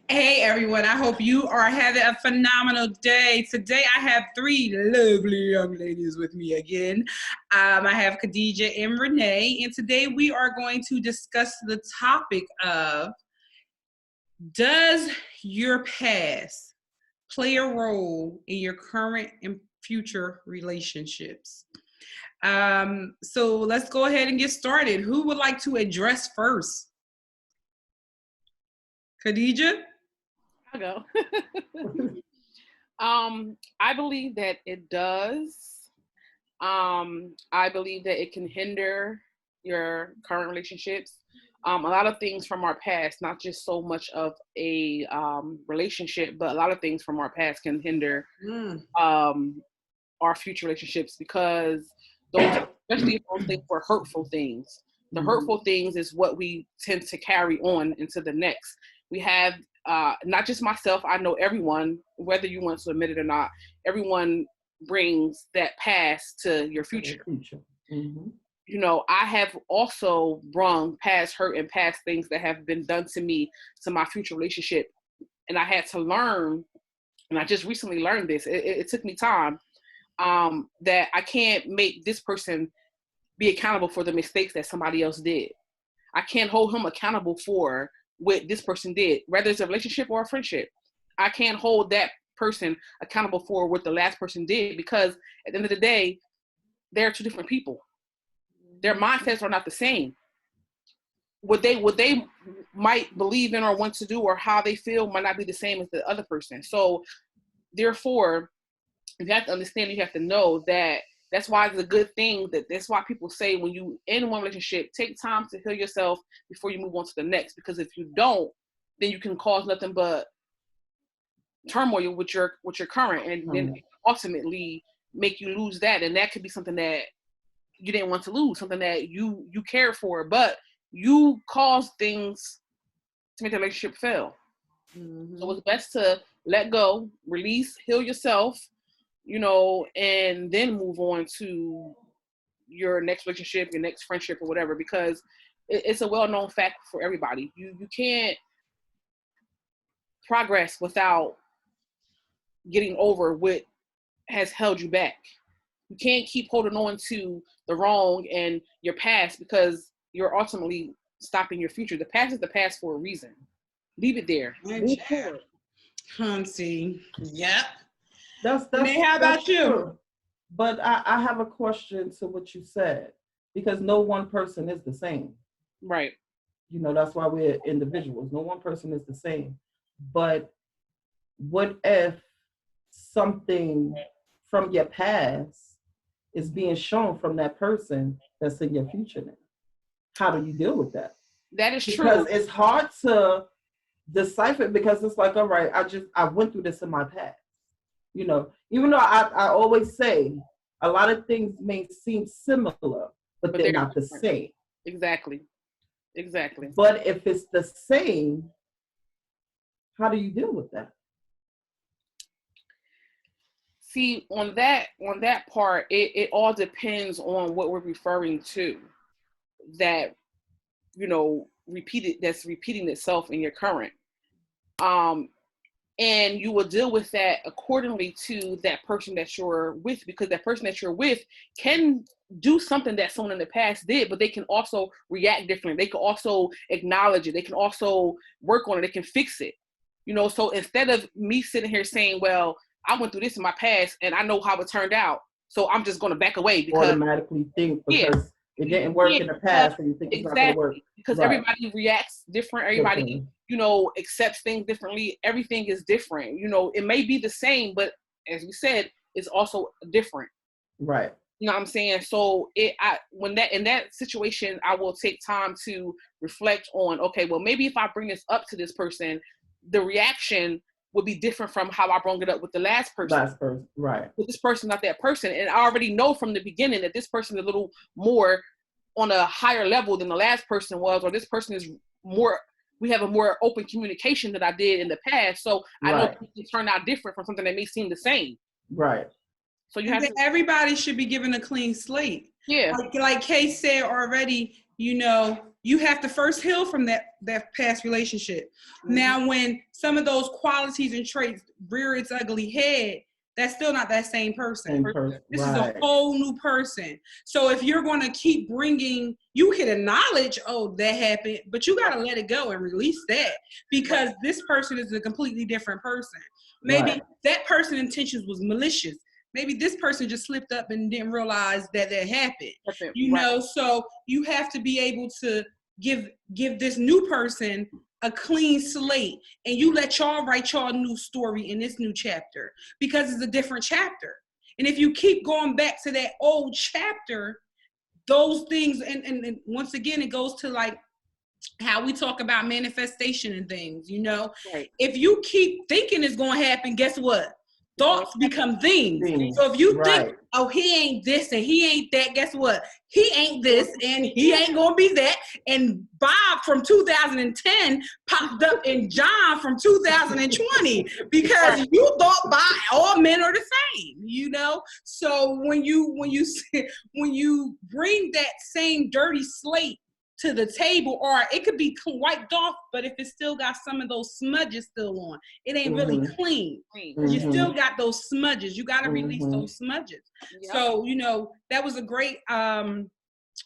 Hey everyone, I hope you are having a phenomenal day. Today I have three lovely young ladies with me again. I have Khadija and Renee, and today we are going to discuss the topic of, does your past play a role in your current and future relationships? So let's go ahead and get started. Who would like to address first? Khadija? I'll go. I believe that it does. I believe that it can hinder your current relationships. A lot of things from our past, not just so much of a relationship, but a lot of things from our past can hinder our future relationships because those, especially if those things were hurtful things. The hurtful things is what we tend to carry on into the next. We have not just myself, I know everyone, whether you want to admit it or not, everyone brings that past to your future. Mm-hmm. You know, I have also brung past hurt and past things that have been done to me to my future relationship. And I had to learn, and I just recently learned this. It took me time, that I can't make this person be accountable for the mistakes that somebody else did. I can't hold him accountable for what this person did, whether it's a relationship or a friendship. I can't hold that person accountable for what the last person did because at the end of the day, they're two different people. Their mindsets are not the same. What they might believe in or want to do or how they feel might not be the same as the other person. So therefore, you have to understand, you have to know that that's why it's a good thing, that's why people say when you in one relationship, take time to heal yourself before you move on to the next. Because if you don't, then you can cause nothing but turmoil with your current, and then ultimately make you lose that. And that could be something that you didn't want to lose, something that you cared for, but you caused things to make the relationship fail. Mm-hmm. So it's best to let go, release, heal yourself, you know, and then move on to your next relationship, your next friendship or whatever, because it's a well-known fact for everybody. You can't progress without getting over what has held you back. You can't keep holding on to the wrong and your past because you're ultimately stopping your future. The past is the past for a reason. Leave it there. Move forward. Hunty. Yep. That's how about you? True. But I have a question to what you said, because no one person is the same. Right. You know, that's why we're individuals. No one person is the same. But what if something from your past is being shown from that person that's in your future now? How do you deal with that? That is true. Because it's hard to decipher, because it's like, all right, I went through this in my past. You know, even though I always say a lot of things may seem similar, but they're not different. The same. Exactly. But if it's the same, how do you deal with that? See, on that part, it all depends on what we're referring to. That, you know, that's repeating itself in your current. And you will deal with that accordingly to that person that you're with, because that person that you're with can do something that someone in the past did, but they can also react differently. They can also acknowledge it. They can also work on it. They can fix it. You know, so instead of me sitting here saying, well, I went through this in my past and I know how it turned out, so I'm just going to back away because automatically think because it didn't work in the past, and you think it's not going to work. Because everybody reacts different. Everybody, you know, accepts things differently. Everything is different. You know, it may be the same, but as we said, it's also different. Right. You know what I'm saying? So in that situation, I will take time to reflect on, okay, well, maybe if I bring this up to this person, the reaction would be different from how I brought it up with the last person. Right. With this person, not that person. And I already know from the beginning that this person is a little more on a higher level than the last person was, or this person is more, we have a more open communication than I did in the past. So I know it turned out different from something that may seem the same. Right. So you have to, everybody should be given a clean slate. Yeah. Like Kay said already, you know, you have to first heal from that past relationship. Mm-hmm. Now, when some of those qualities and traits rear its ugly head, that's still not that same person. This is a whole new person. So if you're going to keep bringing, you can acknowledge, oh, that happened, but you got to let it go and release that, because this person is a completely different person. Maybe that person's intentions was malicious. Maybe this person just slipped up and didn't realize that happened. You know, so you have to be able to give this new person a clean slate, and you let y'all write y'all new story in this new chapter, because it's a different chapter. And if you keep going back to that old chapter, those things, and once again, it goes to like how we talk about manifestation and things, you know, if you keep thinking it's going to happen, guess what? Thoughts become things. So if you think, oh, he ain't this and he ain't that, guess what? He ain't this and he ain't gonna be that. And Bob from 2010 popped up in John from 2020, because you thought all men are the same, you know? So when you bring that same dirty slate to the table, or it could be wiped off, but if it still got some of those smudges still on, it ain't really clean. You still got those smudges. You got to release those smudges. So, you know, that was a great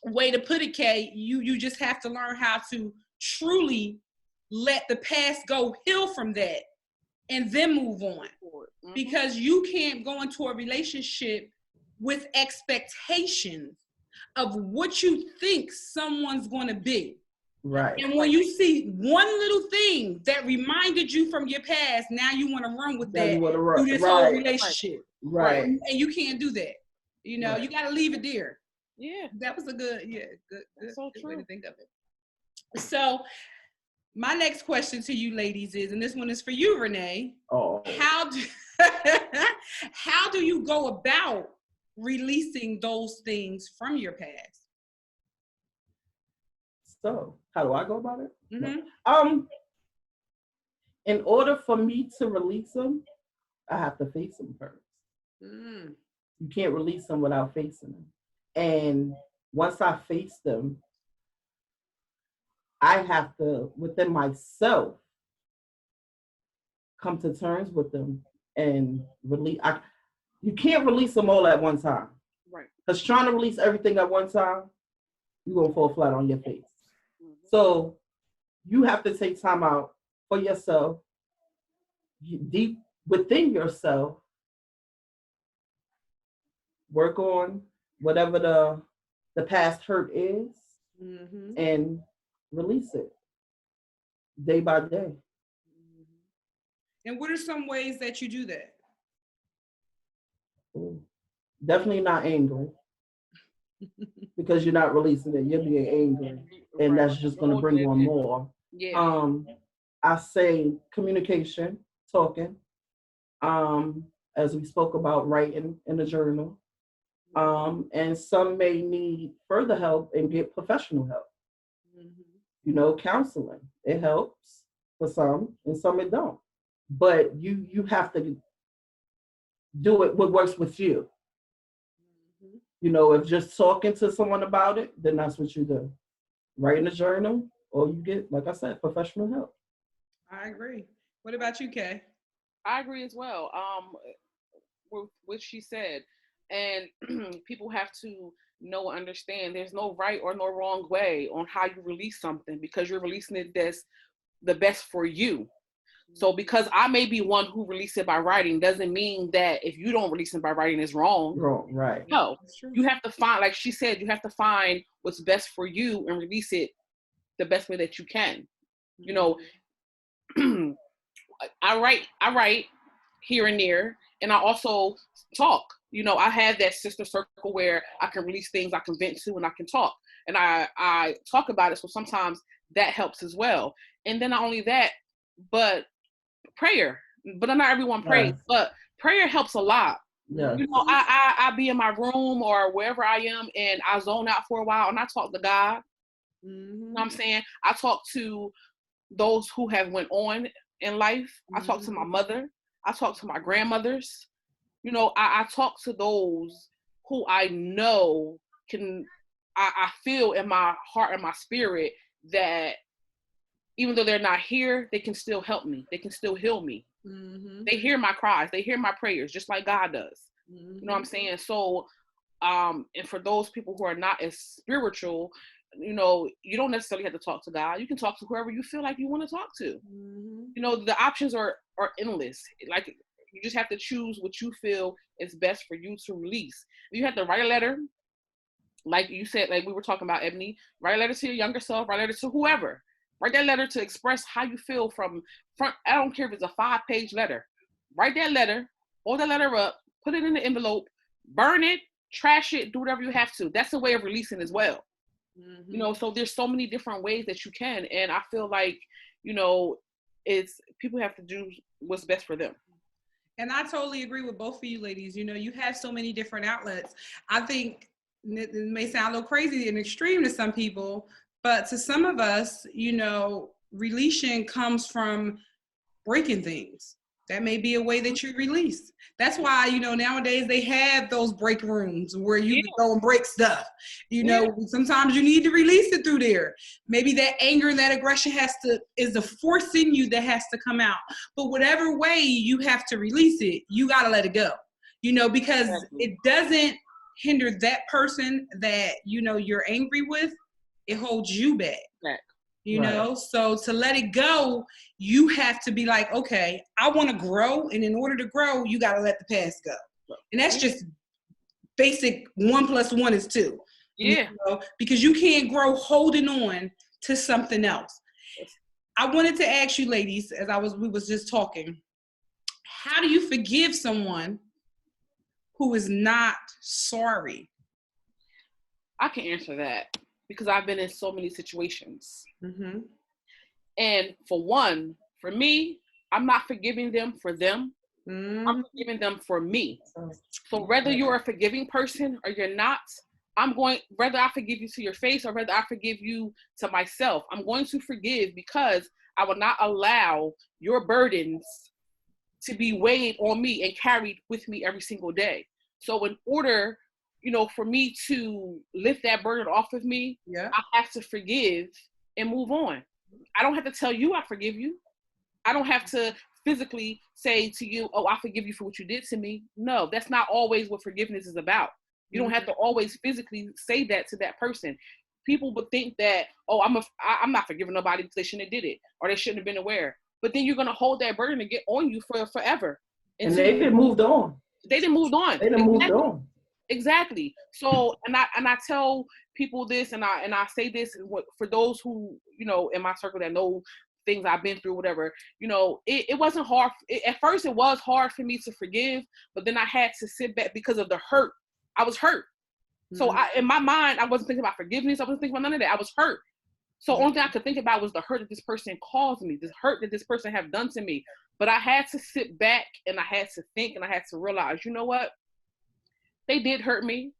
way to put it, Kay. You just have to learn how to truly let the past go, heal from that, and then move on. Because you can't go into a relationship with expectations of what you think someone's going to be. And when you see one little thing that reminded you from your past, now you want to run with that through this whole relationship. And you can't do that. You know, you got to leave it there. Yeah. That was a good way to think of it. So my next question to you ladies is, and this one is for you, Renee. How do you go about releasing those things from your past? So, how do I go about it? In order for me to release them, I have to face them first. You can't release them without facing them. And once I face them, I have to, within myself, come to terms with them and release. You can't release them all at one time. Because trying to release everything at one time, you're going to fall flat on your face. So you have to take time out for yourself, deep within yourself, work on whatever the past hurt is, and release it day by day. And what are some ways that you do that? Definitely not angry, because you're not releasing it. You're being angry, and that's just going to bring on more. I say communication, talking, as we spoke about, writing in a journal, and some may need further help and get professional help. You know, counseling, it helps for some, and some it don't. But you have to do it what works with you. You know, if just talking to someone about it, then that's what you do. Write in a journal, or you get, like I said, professional help. I agree. What about you, Kay? I agree as well. With what she said, and people have to know and understand there's no right or no wrong way on how you release something, because you're releasing it that's the best for you. So because I may be one who release it by writing doesn't mean that if you don't release it by writing is wrong. Right. No, you have to find, like she said, you have to find what's best for you and release it the best way that you can. You know, I write here and there, and I also talk. You know, I have that sister circle where I can release things I can vent to and I can talk. And I talk about it, so sometimes that helps as well. And then not only that, but prayer. But not everyone prays, but prayer helps a lot. You know, I be in my room or wherever I am, and I zone out for a while and I talk to God. You know what I'm saying? I talk to those who have went on in life. I talk to my mother. I talk to my grandmothers. You know, I talk to those who I know I feel in my heart and my spirit that even though they're not here, they can still help me. They can still heal me. Mm-hmm. They hear my cries. They hear my prayers, just like God does. Mm-hmm. You know what I'm saying? So, and for those people who are not as spiritual, you know, you don't necessarily have to talk to God. You can talk to whoever you feel like you want to talk to. Mm-hmm. You know, the options are endless. Like, you just have to choose what you feel is best for you to release. You have to write a letter, like you said, like we were talking about, Ebony. Write a letter to your younger self. Write a letter to whoever. Write that letter to express how you feel from front. I don't care if it's a 5-page letter. Write that letter, hold that letter up, put it in the envelope, burn it, trash it, do whatever you have to. That's a way of releasing as well. Mm-hmm. You know, so there's so many different ways that you can. And I feel like, you know, it's people have to do what's best for them. And I totally agree with both of you ladies. You know, you have so many different outlets. I think it may sound a little crazy and extreme to some people, but to some of us, you know, releasing comes from breaking things. That may be a way that you release. That's why, you know, nowadays they have those break rooms where you can go and break stuff. You know, sometimes you need to release it through there. Maybe that anger and that aggression is the force in you that has to come out. But whatever way you have to release it, you got to let it go. You know, because it doesn't hinder that person that, you know, you're angry with. It holds you back. You know, so to let it go, you have to be like, okay, I want to grow. And in order to grow, you got to let the past go. And that's just basic 1 + 1 is 2. Yeah. You know, because you can't grow holding on to something else. I wanted to ask you ladies, as we was just talking, how do you forgive someone who is not sorry? I can answer that because I've been in so many situations. Mm-hmm. And for me, I'm not forgiving them for them. Mm-hmm. I'm forgiving them for me. So whether you're a forgiving person or you're not, whether I forgive you to your face or whether I forgive you to myself, I'm going to forgive because I will not allow your burdens to be weighed on me and carried with me every single day. So in order, you know, for me to lift that burden off of me, I have to forgive and move on. I don't have to tell you I forgive you. I don't have to physically say to you, oh, I forgive you for what you did to me. No, that's not always what forgiveness is about. You don't have to always physically say that to that person. People would think that, oh, I'm not forgiving nobody because they shouldn't have did it or they shouldn't have been aware. But then you're going to hold that burden and get on you for forever. And they've been moved on. They done moved on. They done moved on. Exactly. So, and I tell people this, and I say this for those who, you know, in my circle that know things I've been through, whatever, you know, it wasn't hard. At first it was hard for me to forgive, but then I had to sit back because of the hurt. I was hurt. So in my mind, I wasn't thinking about forgiveness. I wasn't thinking about none of that. I was hurt. So only thing I could think about was the hurt that this person caused me, this hurt that this person have done to me. But I had to sit back and I had to think and I had to realize, you know what? They did hurt me,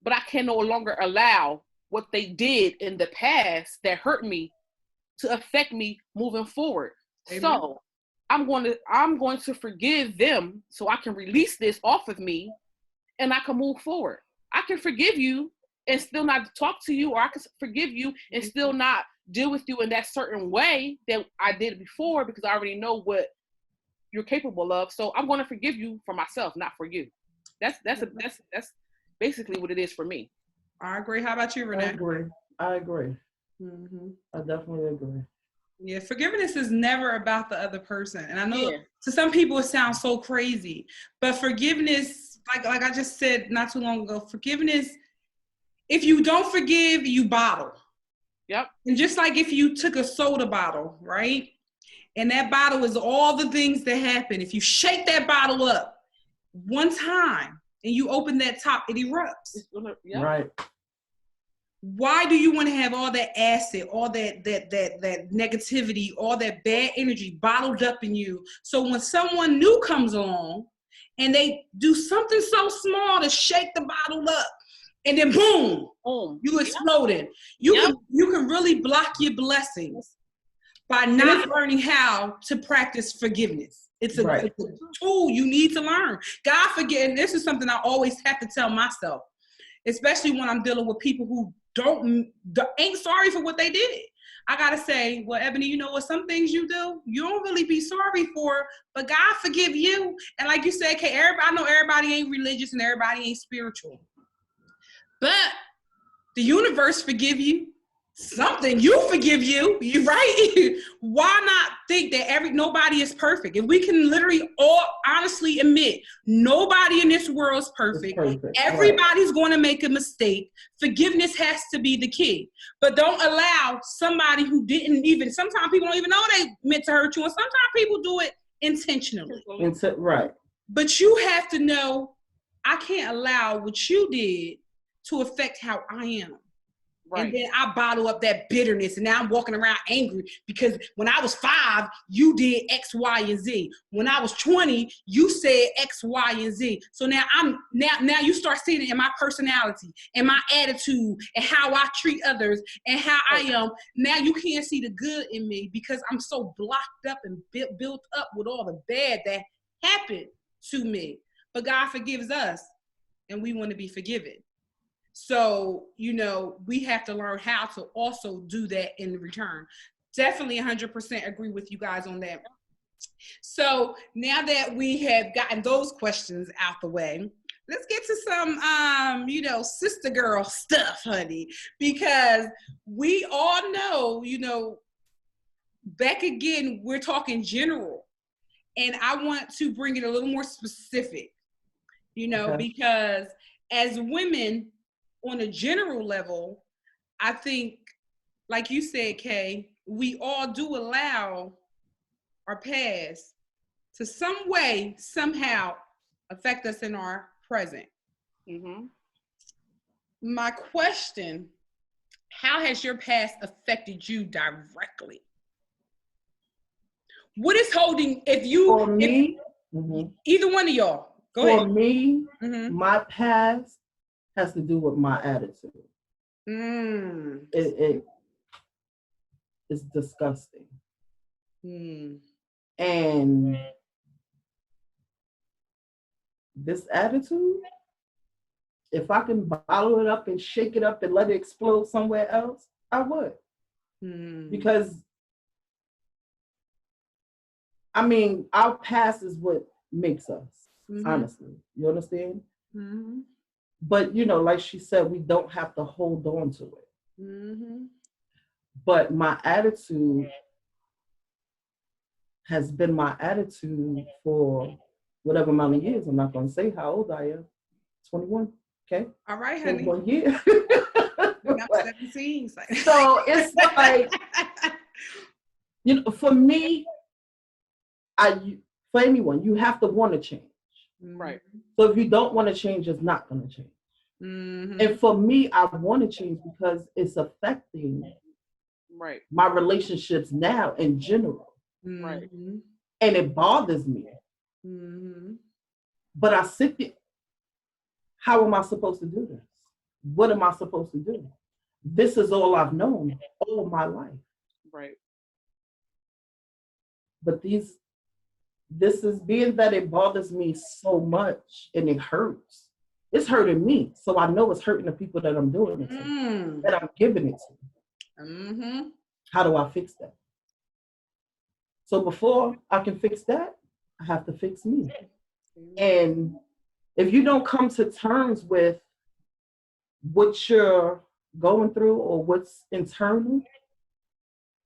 but I can no longer allow what they did in the past that hurt me to affect me moving forward. Amen. So I'm going to forgive them so I can release this off of me and I can move forward. I can forgive you and still not talk to you, or I can forgive you and still not deal with you in that certain way that I did before because I already know what you're capable of. So I'm going to forgive you for myself, not for you. That's basically what it is for me. I agree. How about you, Renee? I agree. Mm-hmm. I definitely agree. Yeah, forgiveness is never about the other person. And I know to some people it sounds so crazy, but forgiveness, like I just said not too long ago, forgiveness, if you don't forgive, you bottle. Yep. And just like if you took a soda bottle, right? And that bottle is all the things that happen. If you shake that bottle up one time and you open that top, it erupts. Yep. Right. Why do you want to have all that acid, all that negativity, all that bad energy bottled up in you? So when someone new comes along and they do something so small to shake the bottle up, and then boom, you exploded. You can really block your blessings by not learning how to practice forgiveness. It's a tool you need to learn. God forgive, and this is something I always have to tell myself, especially when I'm dealing with people who ain't sorry for what they did. I gotta say, well, Ebony, you know what? Some things you do, you don't really be sorry for, but God forgive you. And like you said, okay, I know everybody ain't religious and everybody ain't spiritual, but the universe forgive you. Something you forgive you right? Why not think that nobody is perfect? If we can literally all honestly admit nobody in this world is perfect. Everybody's going to make a mistake. Forgiveness has to be the key. But don't allow somebody who didn't even, sometimes people don't even know they meant to hurt you, and sometimes people do it intentionally. Right. But you have to know, I can't allow what you did to affect how I am. Right. And then I bottle up that bitterness, and now I'm walking around angry because when I was 5, you did X, Y, and Z. When I was 20, you said X, Y, and Z. So now now you start seeing it in my personality and my attitude and how I treat others and how I am. Now you can't see the good in me because I'm so blocked up and built up with all the bad that happened to me. But God forgives us, and we want to be forgiven. So, you know, we have to learn how to also do that in return. Definitely 100% agree with you guys on that. So now that we have gotten those questions out the way, let's get to some, you know, sister girl stuff, honey, because we all know, you know, back again, we're talking general, and I want to bring it a little more specific, you know, because as women, on a general level, I think, like you said, Kay, we all do allow our past to some way, somehow affect us in our present. Mm-hmm. My question, how has your past affected you directly? What is holding, either one of y'all, go ahead. For me, my past has to do with my attitude. It is disgusting. And this attitude, if I can bottle it up and shake it up and let it explode somewhere else, I would. Because, I mean, our past is what makes us, honestly. You understand? But, you know, like she said, we don't have to hold on to it. But my attitude has been my attitude for whatever amount of years. I'm not going to say how old I am. 21, okay? All right, honey. 21 years. I'm 17. So it's like, you know, for me, for anyone, you have to want to change. Right. So if you don't want to change, it's not going to change. And for me, I want to change because it's affecting my relationships now in general. Right. And it bothers me. But I sit there, how am I supposed to do this? What am I supposed to do? This is all I've known all my life. Right. But this is being that it bothers me so much and it hurts. It's hurting me. So I know it's hurting the people that I'm doing it to, that I'm giving it to. How do I fix that? So before I can fix that, I have to fix me. And if you don't come to terms with what you're going through or what's internal,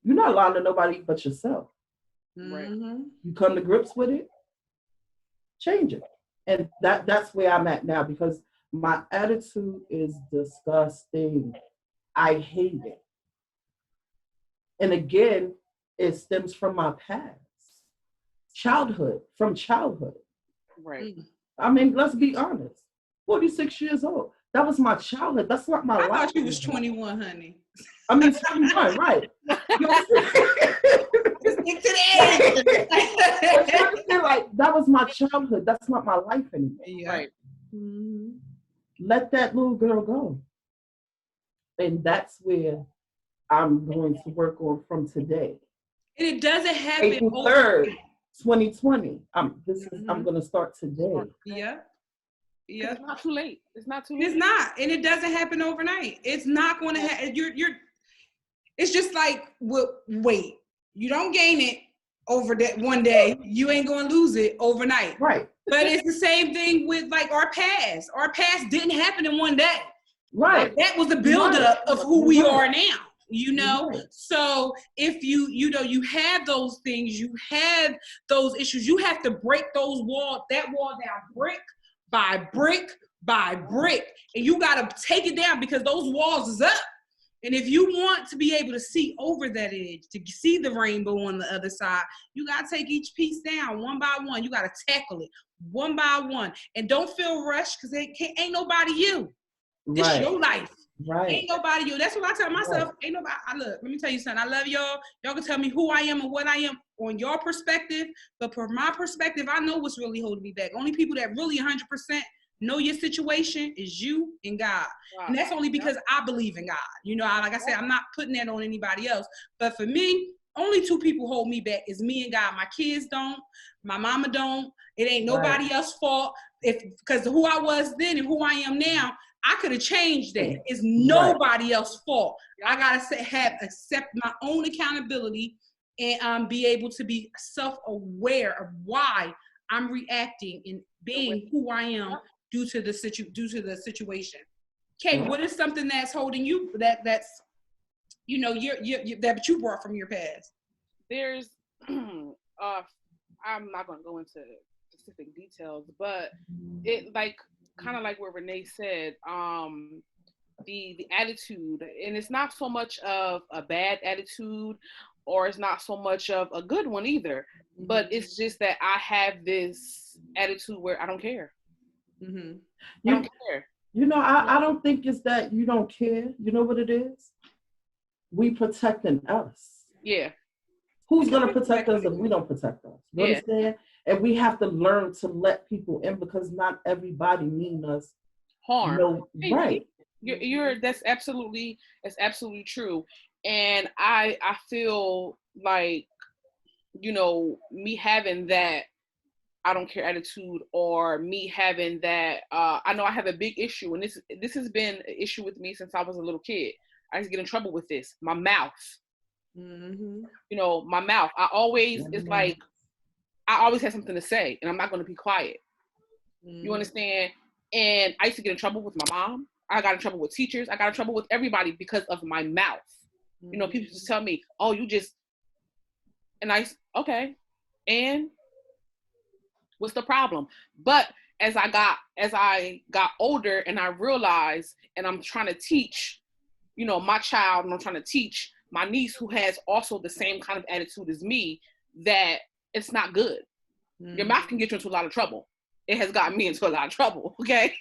you're not lying to nobody but yourself. Right. You come to grips with it, change it. And that's where I'm at now, because my attitude is disgusting. I hate it. And again, it stems from my past. From childhood. Right. I mean, let's be honest. 46 years old. That was my childhood. That's not my life. I thought you was 21, honey. I mean, 21, right. Stick to the age. Like, that was my childhood. That's not my life anymore. Yeah. Right. Let that little girl go. And that's where I'm going to work on from today. And it doesn't happen April 3rd, 2020. I'm going to start today. Yeah. Yeah. It's not too late. It's not too late. It's not. And it doesn't happen overnight. It's not going to happen. it's just like, wait, you don't gain it over that one day. You ain't going to lose it overnight. Right. But it's the same thing with like our past. Our past didn't happen in one day. Right. Like, that was the buildup of who we are now. Right. So if you have those things, you have those issues, you have to break that wall down brick by brick by brick, and you got to take it down because those walls is up. And if you want to be able to see over that edge, to see the rainbow on the other side, you got to take each piece down one by one. You got to tackle it one by one, and don't feel rushed because ain't nobody you. It's your life. Right. Ain't nobody you. That's what I tell myself. Right. Ain't nobody. Look, let me tell you something. I love y'all. Y'all can tell me who I am and what I am on your perspective. But from my perspective, I know what's really holding me back. Only people that really 100% know your situation is you and God. Wow. And that's only because I believe in God. Like I said, I'm not putting that on anybody else. But for me, only two people hold me back is me and God. My kids don't. My mama don't. It ain't nobody else's fault. Because who I was then and who I am now, I could have changed that. It's nobody else's fault. I gotta accept my own accountability and be able to be self-aware of why I'm reacting and being who I am due to the situation. Okay, what is something that's holding you that you brought from your past? There's I'm not gonna go into specific details, but it kind of like what Renee said, the attitude, and it's not so much of a bad attitude or it's not so much of a good one either, but it's just that I have this attitude where I don't care. Mm-hmm. I don't care. I don't think it's that you don't care. You know what it is? We protecting us. Yeah. Who's going to protect us if we don't protect us? You understand? And we have to learn to let people in because not everybody mean us harm. Right. That's absolutely true. And I feel like, me having that I don't care attitude, or me having that, I know I have a big issue, and this has been an issue with me since I was a little kid. I used to get in trouble with this. My mouth. Mm-hmm. My mouth. It's like, I always have something to say, and I'm not going to be quiet. Mm-hmm. You understand? And I used to get in trouble with my mom. I got in trouble with teachers. I got in trouble with everybody because of my mouth. Mm-hmm. People just tell me, oh, you just, and okay. And what's the problem? But as I got older and I realized, and I'm trying to teach, my child, and I'm trying to teach my niece who has also the same kind of attitude as me, that it's not good. Mm-hmm. Your mouth can get you into a lot of trouble. It has gotten me into a lot of trouble, okay?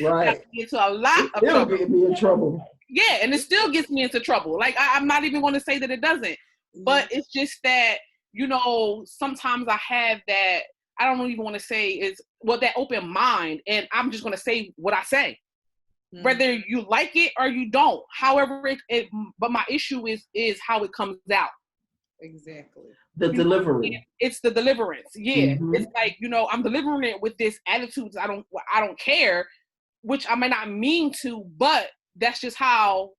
Right. Into a lot of trouble. Get me in trouble. Yeah, and it still gets me into trouble. Like, I'm not even going to say that it doesn't. Mm-hmm. But it's just that, sometimes I have that, I don't even want to say that open mind, and I'm just going to say what I say. Mm-hmm. Whether you like it or you don't. However, but my issue is how it comes out. Exactly. The delivery. It's the deliverance. Yeah. Mm-hmm. It's like, I'm delivering it with this attitude. I don't care, which I might not mean to, but that's just how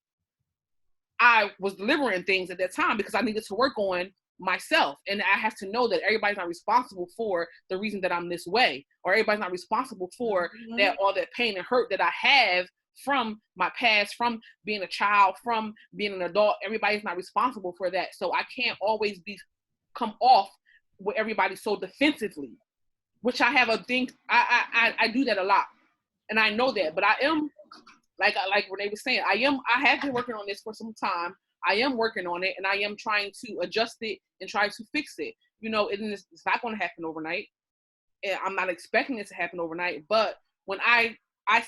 I was delivering things at that time, because I needed to work on myself. And I have to know that everybody's not responsible for the reason that I'm this way, or everybody's not responsible for mm-hmm. that all that pain and hurt that I have from my past, from being a child, from being an adult. Everybody's not responsible for that. So I can't always come off with everybody so defensively, which I have a thing. I do that a lot, and I know that. But I am like Renee was saying, I have been working on this for some time. I am working on it, and I am trying to adjust it and try to fix it. It's not going to happen overnight, and I'm not expecting it to happen overnight. But when I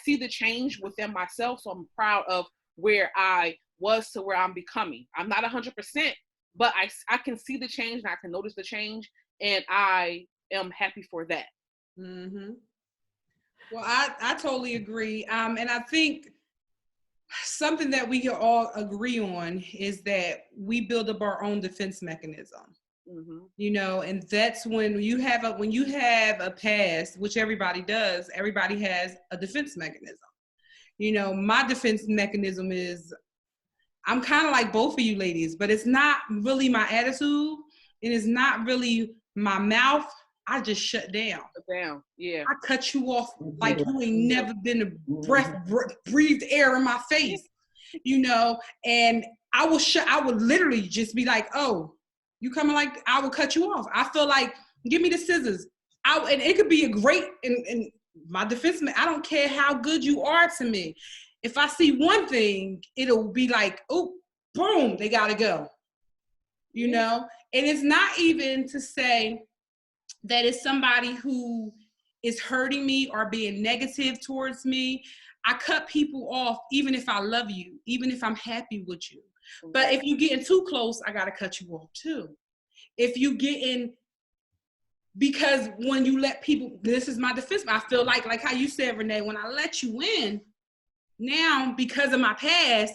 see the change within myself, so I'm proud of where I was to where I'm becoming. I'm not 100%, but I can see the change, and I can notice the change, and I am happy for that. Mm-hmm. Well, I totally agree. And I think something that we can all agree on is that we build up our own defense mechanism. Mm-hmm. And that's when you have a past, which everybody does. Everybody has a defense mechanism. My defense mechanism is I'm kind of like both of you ladies, but it's not really my attitude. It is not really my mouth. I just shut down. Yeah. I cut you off like you ain't never been to breathed air in my face, you know. And I would literally just be like, "Oh, you coming?" Like I will cut you off. I feel like, give me the scissors. And it could be a great in my defense. I don't care how good you are to me. If I see one thing, it'll be like, oh, boom, they gotta go, you know. And it's not even to say that it's somebody who is hurting me or being negative towards me. I cut people off even if I love you, even if I'm happy with you. But if you're getting too close, I gotta cut you off too. If you getting, because when you let people, this is my defense, I feel like how you said, Renee, when I let you in, now because of my past,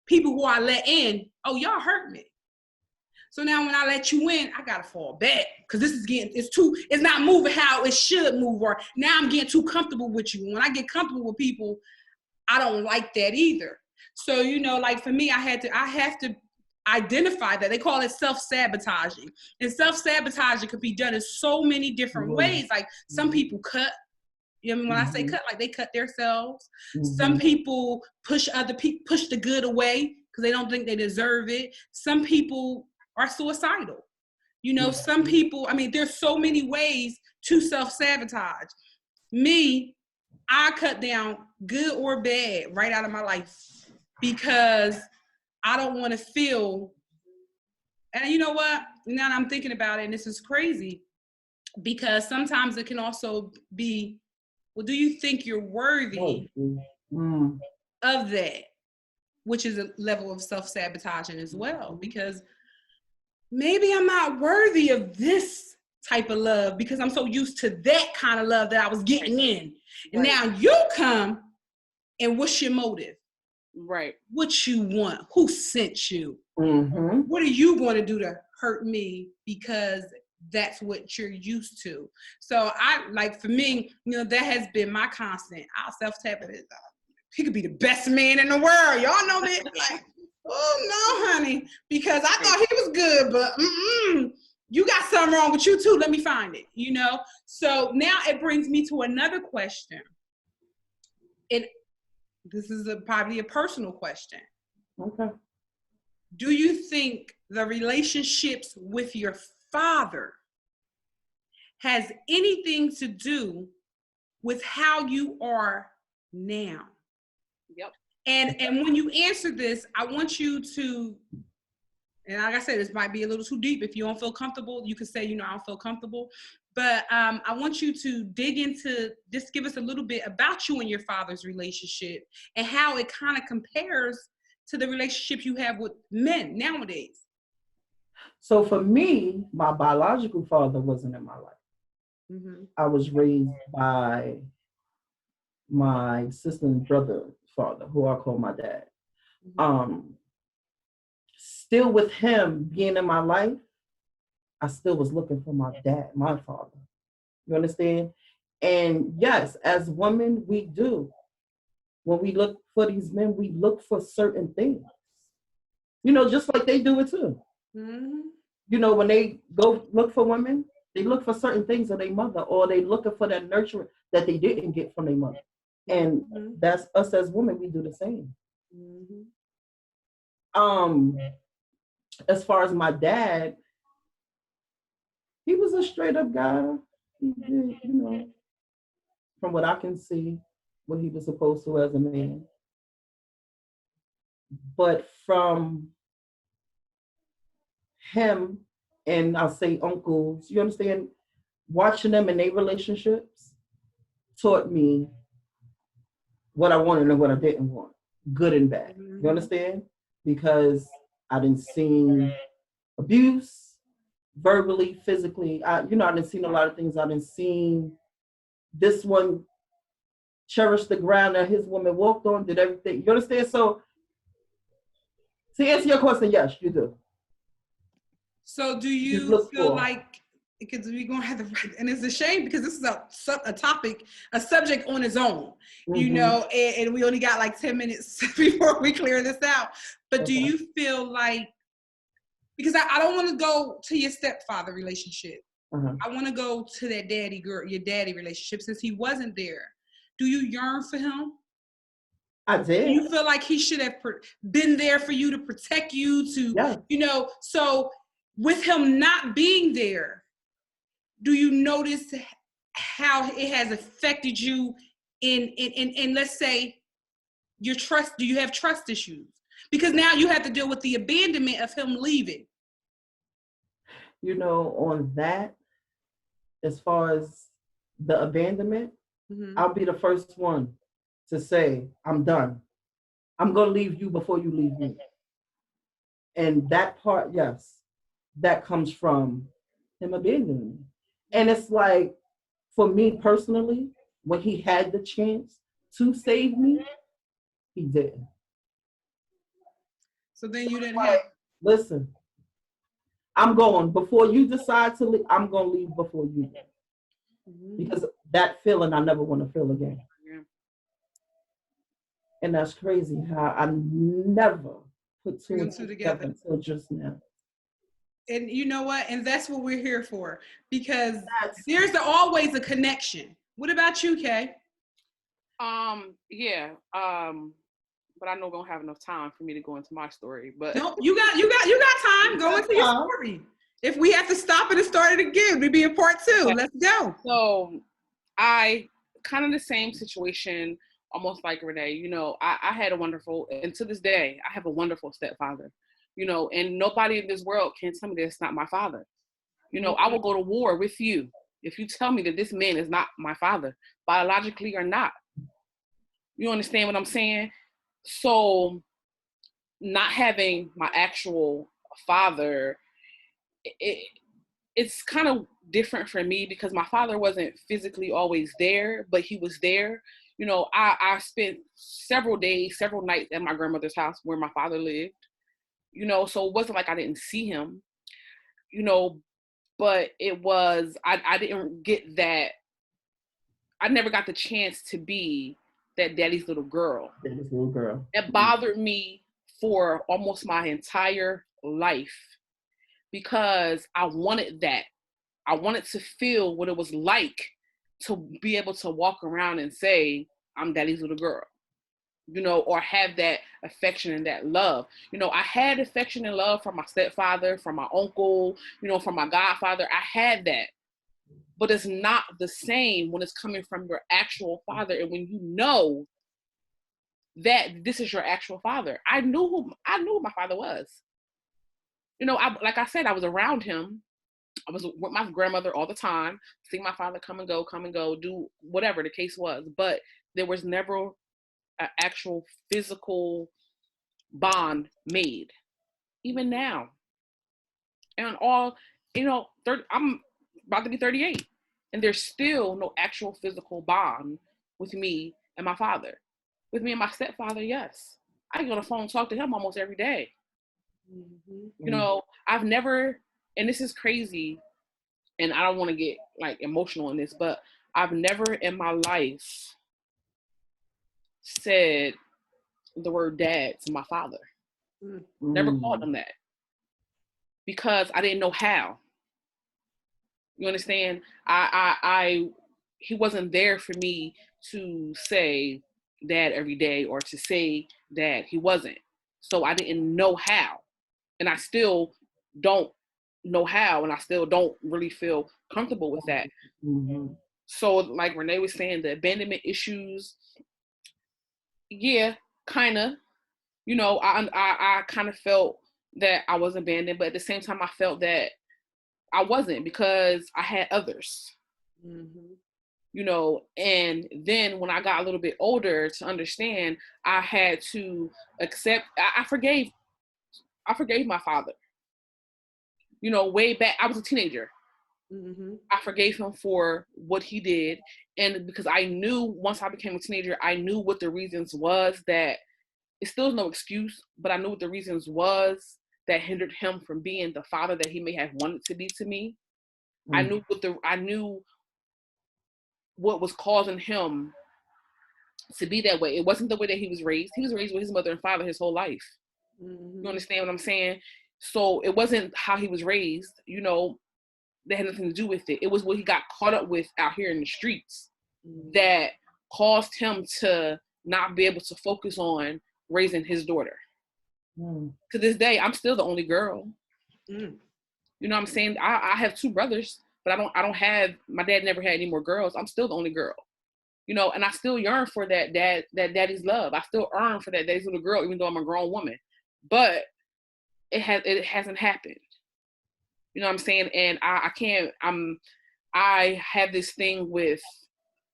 people who I let in, oh, y'all hurt me. So now when I let you in, I gotta fall back because it's not moving how it should move, or now I'm getting too comfortable with you. When I get comfortable with people, I don't like that either. So, you know, like for me, I have to identify that. They call it self-sabotaging. And self-sabotaging could be done in so many different ways. Like some people cut, you know, when I say cut, like they cut themselves. Some people push the good away because they don't think they deserve it. Some people are suicidal. You know, some people, I mean, there's so many ways to self-sabotage. Me, I cut down good or bad right out of my life because I don't want to feel, and you know what? Now that I'm thinking about it, and this is crazy, because sometimes it can also be, well, do you think you're worthy of that? Which is a level of self-sabotaging as well, because maybe I'm not worthy of this type of love because I'm so used to that kind of love that I was getting in. And now you come, and what's your motive? Right. What you want? Who sent you? What are you going to do to hurt me because that's what you're used to? So for me, you know, that has been my constant. I'll self-sabotage. He could be the best man in the world. Y'all know me. Like, oh no, honey, because I thought he was good, but you got something wrong with you too. Let me find it, you know? So now it brings me to another question. And this is probably a personal question. Okay. Do you think the relationships with your father has anything to do with how you are now? Yep. And when you answer this, I want you to, and like I said, this might be a little too deep. If you don't feel comfortable, you can say, you know, I don't feel comfortable. But I want you to dig into, just give us a little bit about you and your father's relationship and how it kind of compares to the relationship you have with men nowadays. So for me, my biological father wasn't in my life. I was raised by my sister and brother father, who I call my dad. Still with him being in my life, I still was looking for my dad, my father. You understand? And yes, as women, we do. When we look for these men, we look for certain things. You know, just like they do it too. You know, when they go look for women, they look for certain things of their mother, or they looking for that nurturing that they didn't get from their mother. And that's us as women, we do the same. As far as my dad, he was a straight up guy. He did, you know, from what I can see, what he was supposed to as a man. But from him and I'll say uncles, you understand, watching them in their relationships taught me what I wanted and what I didn't want, good and bad. You understand? Because I didn't see abuse, verbally, physically. I didn't see a lot of things. I didn't see this one cherished the ground that his woman walked on, did everything. You understand? So to answer your question, yes, you do. So do you feel like because we're gonna have to, and it's a shame because this is a topic, a subject on its own, you know, and we only got like 10 minutes before we clear this out. But do you feel like, because I don't want to go to your stepfather relationship. I want to go to that your daddy relationship, since he wasn't there. Do you yearn for him? I did. Do you feel like he should have been there for you to protect you, to, you know, so with him not being there, do you notice how it has affected you in let's say your trust? Do you have trust issues? Because now you have to deal with the abandonment of him leaving. You know, on that, as far as the abandonment, I'll be the first one to say, I'm done. I'm going to leave you before you leave me. And that part, yes, that comes from him abandoning me. And it's like, for me personally, when he had the chance to save me, he didn't. So then you didn't have... Listen, I'm going. Before you decide to leave, I'm going to leave before you. Because that feeling I never want to feel again. And that's crazy how I never put two and two together until just now. And you know what? And that's what we're here for, because there's always a connection. What about you, Kay? Yeah. But I know we don't have enough time for me to go into my story. But no, you got time. Go into your story. If we have to stop it and start it again, we'd be in part 2. Let's go. So I kind of the same situation, almost like Renee. You know, I had a wonderful, and to this day, I have a wonderful stepfather. You know, and nobody in this world can tell me that's not my father. You know, I will go to war with you if you tell me that this man is not my father, biologically or not. You understand what I'm saying? So not having my actual father, it's kind of different for me because my father wasn't physically always there, but he was there. You know, I spent several days, several nights at my grandmother's house where my father lived. You know, so it wasn't like I didn't see him, you know, but it was, I didn't get that. I never got the chance to be that daddy's little girl. Daddy's little girl. It bothered me for almost my entire life because I wanted that. I wanted to feel what it was like to be able to walk around and say, I'm daddy's little girl. You know, or have that affection and that love. You know, I had affection and love from my stepfather, from my uncle, you know, from my godfather. I had that. But it's not the same when it's coming from your actual father. And when you know that this is your actual father. I knew who my father was. You know, like I said, I was around him. I was with my grandmother all the time, seeing my father come and go, do whatever the case was. But there was never an actual physical bond made, even now. And all, you know, I'm about to be 38, and there's still no actual physical bond with me and my father. With me and my stepfather, yes. I get on the phone and talk to him almost every day. You know, I've never, and this is crazy, and I don't want to get like emotional in this, but I've never in my life said the word dad to my father. Never called him that because I didn't know how. You understand? He wasn't there for me to say dad every day or to say dad. He wasn't. So I didn't know how. And I still don't know how, and I still don't really feel comfortable with that. So like Renee was saying, the abandonment issues, yeah, kind of. You know, I kind of felt that I was abandoned, but at the same time, I felt that I wasn't because I had others. You know, and then when I got a little bit older to understand, I had to accept. I forgave my father. You know, way back, I was a teenager. I forgave him for what he did, and because I knew once I became a teenager, I knew what the reasons was that. It still is no excuse, but I knew what the reasons was that hindered him from being the father that he may have wanted to be to me. I knew what was causing him to be that way. It wasn't the way that he was raised. He was raised with his mother and father his whole life. You understand what I'm saying? So it wasn't how he was raised, that had nothing to do with it. It was what he got caught up with out here in the streets that caused him to not be able to focus on raising his daughter. To this day, I'm still the only girl. You know what I'm saying? I have 2 brothers, but I don't have, my dad never had any more girls. I'm still the only girl. And I still yearn for that daddy's love. I still yearn for that daddy's little girl, even though I'm a grown woman. But it hasn't happened. You know what I'm saying? And I have this thing with,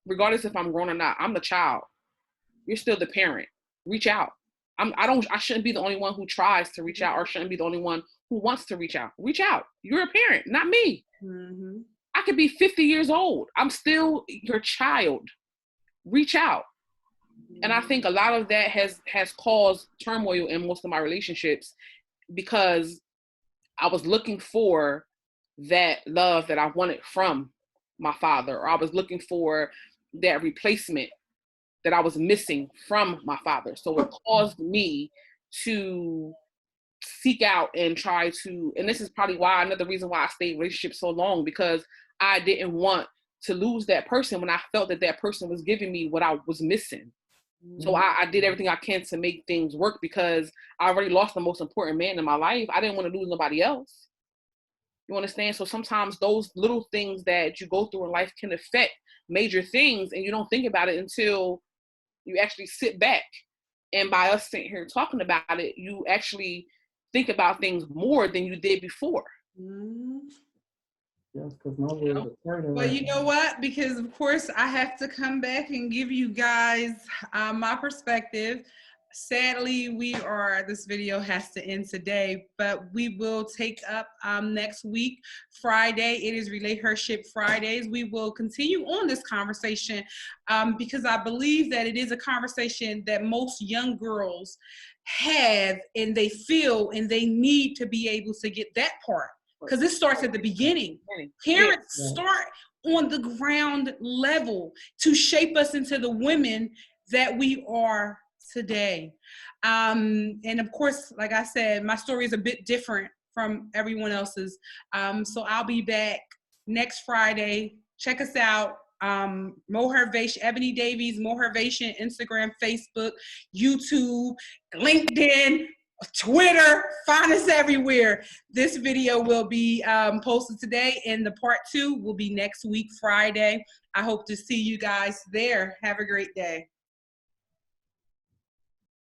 regardless if I'm grown or not, I'm the child. You're still the parent. Reach out. I shouldn't be the only one who tries to reach out, or shouldn't be the only one who wants to reach out. Reach out. You're a parent, not me. I could be 50 years old. I'm still your child. Reach out. And I think a lot of that has caused turmoil in most of my relationships, because I was looking for that love that I wanted from my father, or I was looking for that replacement that I was missing from my father. So it caused me to seek out and try to, and this is probably why, another reason why I stayed in relationships so long, because I didn't want to lose that person when I felt that person was giving me what I was missing. So I did everything I can to make things work, because I already lost the most important man in my life. I didn't want to lose nobody else. You understand? So sometimes those little things that you go through in life can affect major things, and you don't think about it until you actually sit back. And by us sitting here talking about it, you actually think about things more than you did before. Yes, because my world is turning. Well, you know what? Because of course I have to come back and give you guys my perspective. Sadly, this video has to end today, but we will take up next week, Friday. It is Relationship Fridays. We will continue on this conversation because I believe that it is a conversation that most young girls have, and they feel, and they need to be able to get that part. Because it starts at the beginning. Parents start on the ground level to shape us into the women that we are today. And of course, like I said, my story is a bit different from everyone else's. So I'll be back next Friday. Check us out. Mohervation, Ebony Davies, Mohervation, Instagram, Facebook, YouTube, LinkedIn, Twitter, find us everywhere. This video will be posted today, and the part 2 will be next week, Friday. I hope to see you guys there. Have a great day.